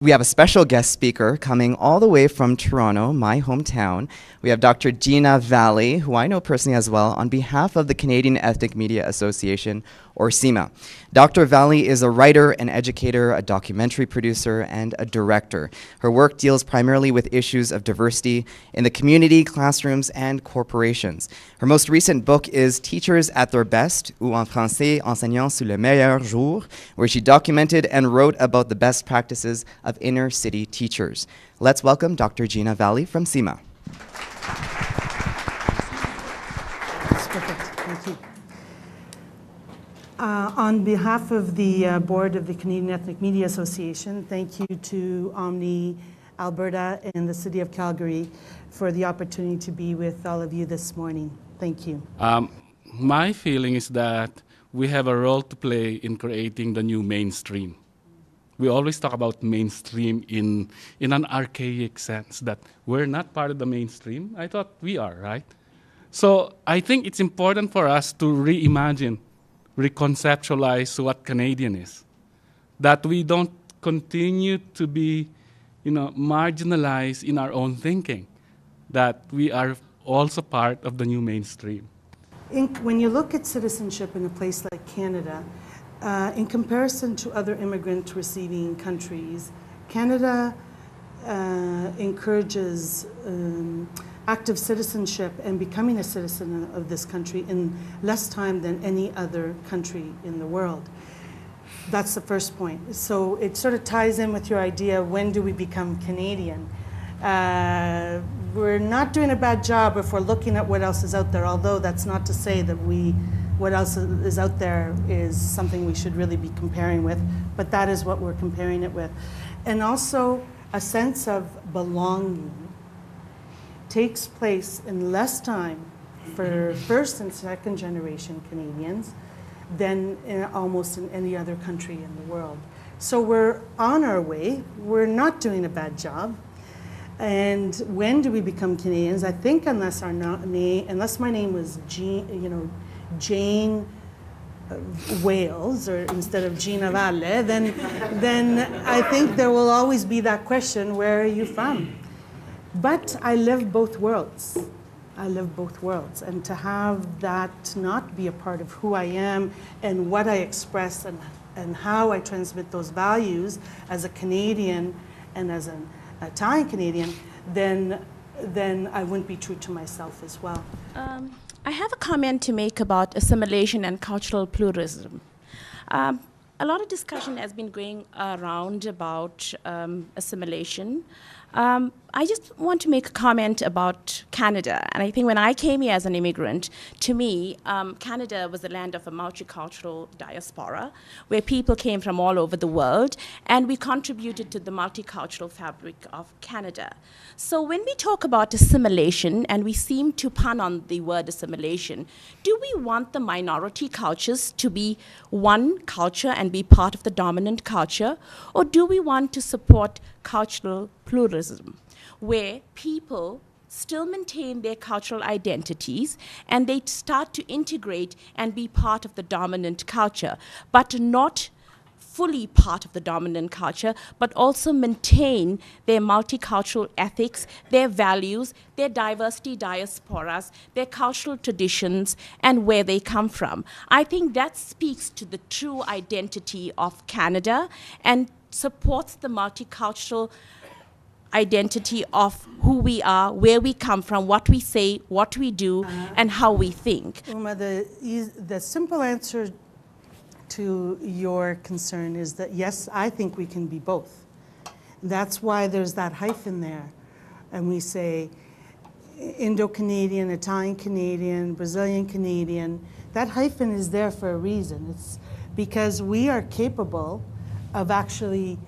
We have a special guest speaker coming all the way from Toronto, my hometown. We have Dr. Gina Valle, who I know personally as well, on behalf of the Canadian Ethnic Media Association, or CIMA. Dr. Valle is a writer, an educator, a documentary producer, and a director. Her work deals primarily with issues of diversity in the community, classrooms, and corporations. Her most recent book is Teachers at Their Best, ou en français, Enseignants sous le meilleur jour, where she documented and wrote about the best practices of inner city teachers. Let's welcome Dr. Gina Valle from CIMA. That's perfect. Thank you. On behalf of the board of the Canadian Ethnic Media Association, thank you to Omni Alberta and the City of Calgary for the opportunity to be with all of you this morning. Thank you. My feeling is that we have a role to play in creating the new mainstream. We always talk about mainstream in an archaic sense, that we're not part of the mainstream. I thought we are, right? So I think it's important for us to reimagine, reconceptualize what Canadian is. That we don't continue to be, marginalized in our own thinking. That we are also part of the new mainstream. When you look at citizenship in a place like Canada, in comparison to other immigrant receiving countries, Canada encourages active citizenship and becoming a citizen of this country in less time than any other country in the world. That's the first point. So it sort of ties in with your idea, when do we become Canadian? We're not doing a bad job if we're looking at what else is out there, although that's not to say that what else is out there is something we should really be comparing with, but that is what we're comparing it with. And also, a sense of belonging takes place in less time for first and second generation Canadians than almost in any other country in the world. So we're on our way. We're not doing a bad job. And when do we become Canadians? I think unless my name was Jane Wales, or instead of Gina Valle, then I think there will always be that question, where are you from? But I live both worlds. I live both worlds. And to have that not be a part of who I am and what I express and how I transmit those values as a Canadian and as an Italian Canadian, then I wouldn't be true to myself as well. I have a comment to make about assimilation and cultural pluralism. A lot of discussion has been going around about assimilation. I just want to make a comment about Canada. And I think when I came here as an immigrant, to me, Canada was the land of a multicultural diaspora, where people came from all over the world, and we contributed to the multicultural fabric of Canada. So when we talk about assimilation, and we seem to pun on the word assimilation, do we want the minority cultures to be one culture and be part of the dominant culture? Or do we want to support cultural pluralism, where people still maintain their cultural identities and they start to integrate and be part of the dominant culture, but not fully part of the dominant culture, but also maintain their multicultural ethics, their values, their diversity diasporas, their cultural traditions, and where they come from. I think that speaks to the true identity of Canada and supports the multicultural identity of who we are, where we come from, what we say, what we do, and how we think. Uma, the simple answer to your concern is that, yes, I think we can be both. That's why there's that hyphen there. And we say Indo-Canadian, Italian-Canadian, Brazilian-Canadian. That hyphen is there for a reason. It's because we are capable of actually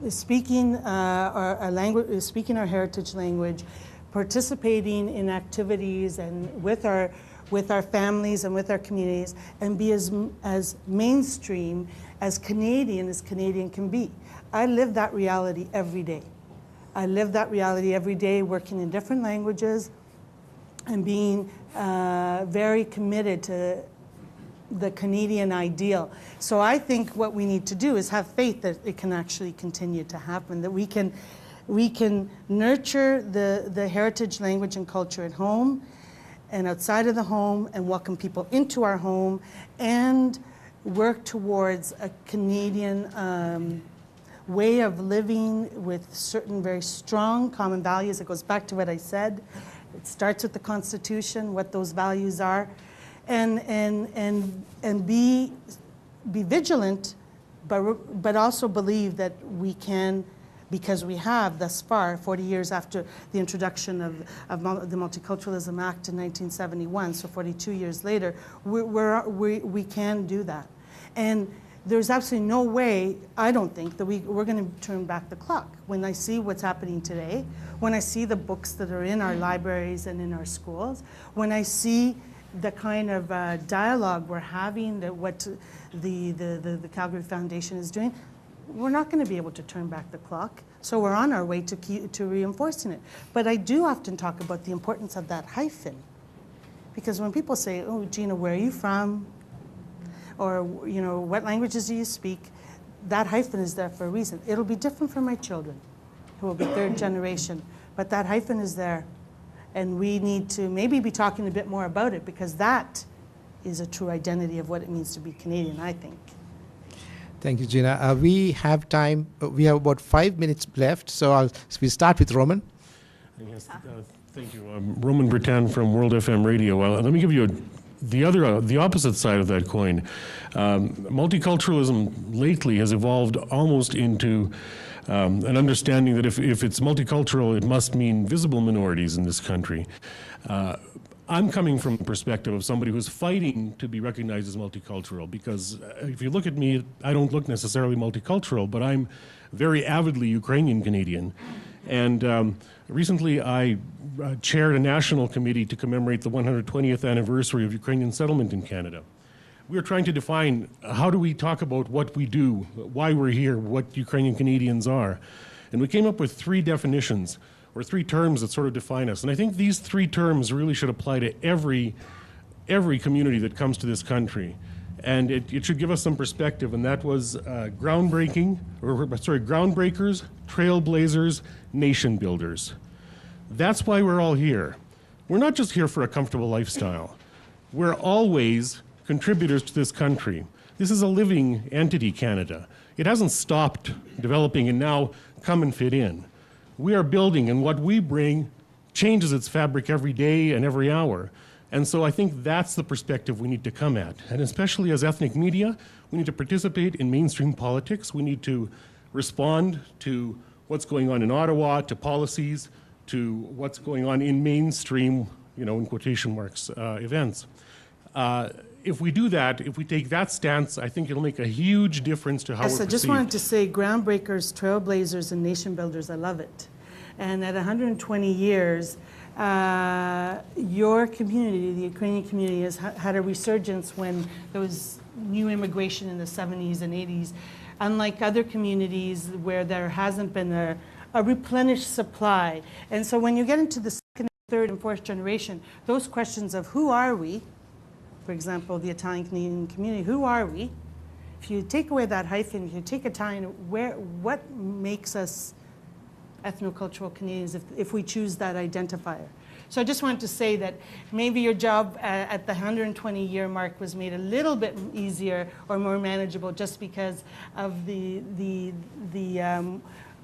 speaking our language, speaking our heritage language, participating in activities and with our families and with our communities, and be as mainstream as Canadian can be. I live that reality every day. I live that reality every day, working in different languages and being very committed to the Canadian ideal. So I think what we need to do is have faith that it can actually continue to happen, that we can nurture the heritage, language, and culture at home and outside of the home, and welcome people into our home, and work towards a Canadian way of living with certain very strong common values. It goes back to what I said. It starts with the Constitution, what those values are, and be vigilant, but also believe that we can, because we have thus far, 40 years after the introduction of the Multiculturalism Act in 1971, so 42 years later, we can do that. And there's absolutely no way, I don't think, that we're going to turn back the clock. When I see what's happening today, when I see the books that are in our libraries and in our schools, when I see the kind of dialogue we're having, what the Calgary Foundation is doing, we're not going to be able to turn back the clock. So we're on our way to reinforcing it. But I do often talk about the importance of that hyphen. Because when people say, oh, Gina, where are you from? Or, you know, what languages do you speak? That hyphen is there for a reason. It'll be different for my children, who will be third generation. But that hyphen is there. And we need to maybe be talking a bit more about it, because that is a true identity of what it means to be Canadian, I think. Thank you, Gina. We have time. We have about 5 minutes left, so we'll start with Roman. Yes, thank you. Roman Bertan from World FM Radio. Well, let me give you the opposite side of that coin. Multiculturalism lately has evolved almost into an understanding that if it's multicultural, it must mean visible minorities in this country. I'm coming from the perspective of somebody who's fighting to be recognized as multicultural, because if you look at me, I don't look necessarily multicultural, but I'm very avidly Ukrainian Canadian. And recently I chaired a national committee to commemorate the 120th anniversary of Ukrainian settlement in Canada. We were trying to define how do we talk about what we do, why we're here, what Ukrainian Canadians are. And we came up with 3 definitions, or 3 terms that sort of define us. And I think these 3 terms really should apply to every community that comes to this country. And it should give us some perspective, and that was groundbreakers, trailblazers, nation builders. That's why we're all here. We're not just here for a comfortable lifestyle. We're always contributors to this country. This is a living entity, Canada. It hasn't stopped developing and now come and fit in. We are building, and what we bring changes its fabric every day and every hour. And so I think that's the perspective we need to come at. And especially as ethnic media, we need to participate in mainstream politics. We need to respond to what's going on in Ottawa, to policies, to what's going on in mainstream, you know, in quotation marks, events. If we do that, if we take that stance, I think it'll make a huge difference to how we're perceived. I just wanted to say groundbreakers, trailblazers, and nation builders, I love it. And at 120 years, your community, the Ukrainian community, has had a resurgence when there was new immigration in the 70s and 80s. Unlike other communities where there hasn't been a replenished supply. And so when you get into the second, third, and fourth generation, those questions of who are we, for example, the Italian Canadian community, who are we? If you take away that hyphen, if you take Italian, what makes us ethnocultural Canadians if we choose that identifier? So I just wanted to say that maybe your job at the 120-year mark was made a little bit easier or more manageable just because of the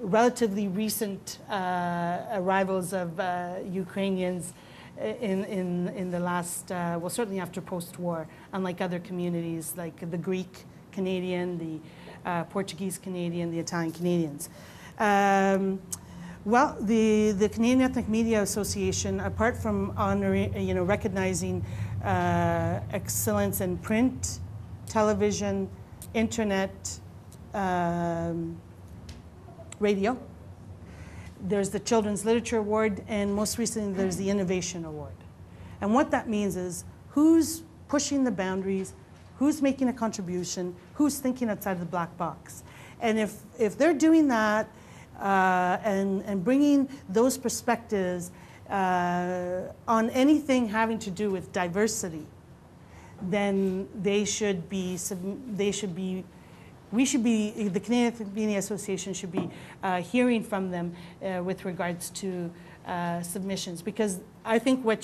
relatively recent arrivals of Ukrainians in the last, well, certainly after post-war, unlike other communities like the Greek Canadian, the Portuguese Canadian, the Italian Canadians. Well, the Canadian Ethnic Media Association, apart from honoring, recognizing excellence in print, television, internet, radio, there's the Children's Literature Award, and most recently there's the Innovation Award. And what that means is who's pushing the boundaries, who's making a contribution, who's thinking outside of the black box. And if they're doing that and bringing those perspectives on anything having to do with diversity, then they should be, we should be, the Canadian Ethnic Media Association should be hearing from them with regards to submissions. Because I think what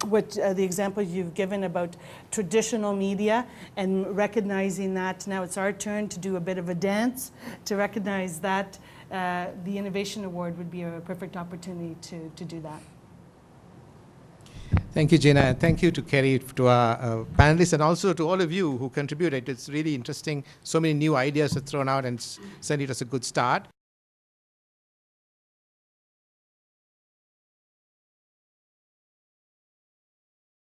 the example you've given about traditional media and recognizing that now it's our turn to do a bit of a dance, to recognize that the Innovation Award would be a perfect opportunity to do that. Thank you, Gina, and thank you to Kerry, to our panelists, and also to all of you who contributed. It's really interesting. So many new ideas are thrown out, and certainly it was a good start.